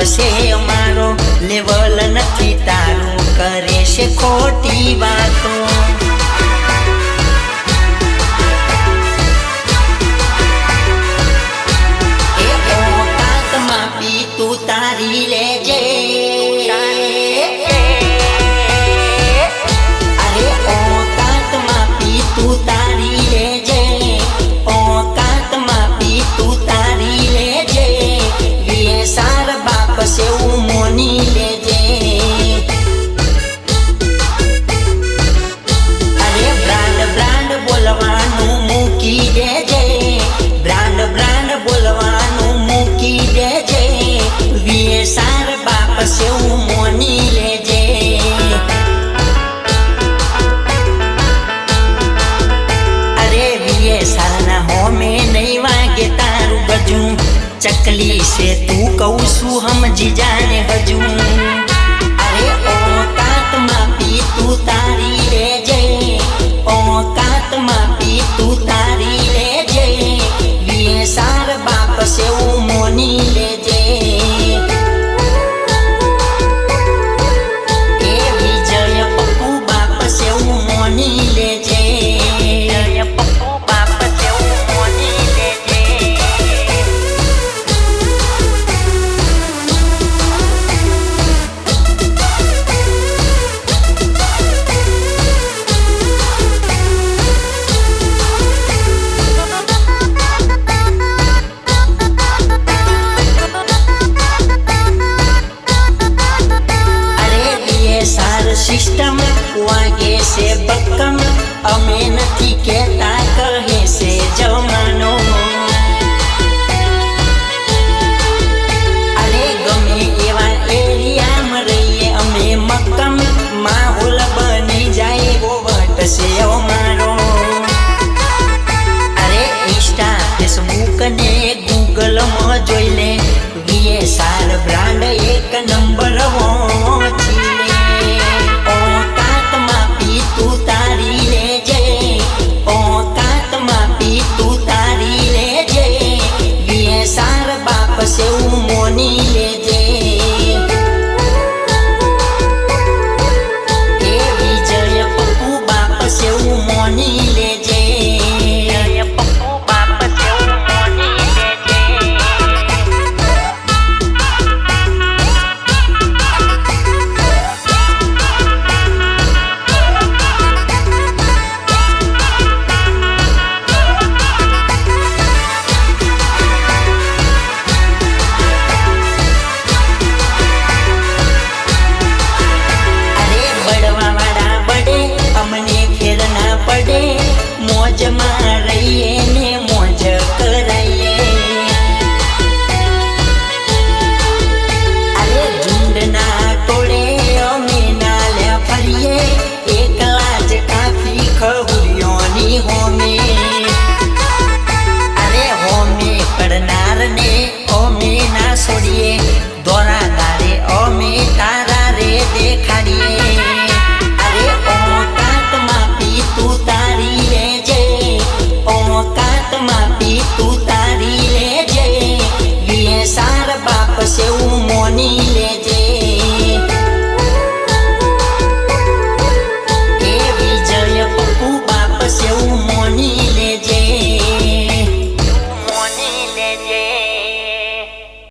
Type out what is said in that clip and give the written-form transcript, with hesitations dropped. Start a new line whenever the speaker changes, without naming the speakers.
છે અમારો લેવલ નથી તારું કરે છે ખોટી વાતો એ ઓકાત માપી તું તારી લેજે અરે ઓકાત માપી તું તારી લેજે ઓકાત માપી તું તારી લેજે સાર બાપ સેવું મોની લેજે અરે બ્રાન્ડ બ્રાન્ડ બોલવાનું મૂકી દેજે બ્રાન્ડ બ્રાન્ડ બોલવાનું મૂકી દેજે વીએ સાર બાપ સેવું મોની લેજે અરે વીએ સારના હોમે નહીં વાગે તારું ગજું चकली से तू कहू समझी जाने हजू अरे औकात मापी तू तारी ले जे औकात मापी तू तारी ले जे वीए सार बाप से मोनी ले जे ए विजय पप्पू बाप से मोनी ले जे पप्पू बाप से मोनी ले जे सिस्टम वागे से बक्कम अमे नथी कहता कहे से जमानो अरे गमे एवा एरिया में रहीए अमे मक्कम माहौल बनी जाए वो वट से अमारो अरे इंस्टा फेसबुक ने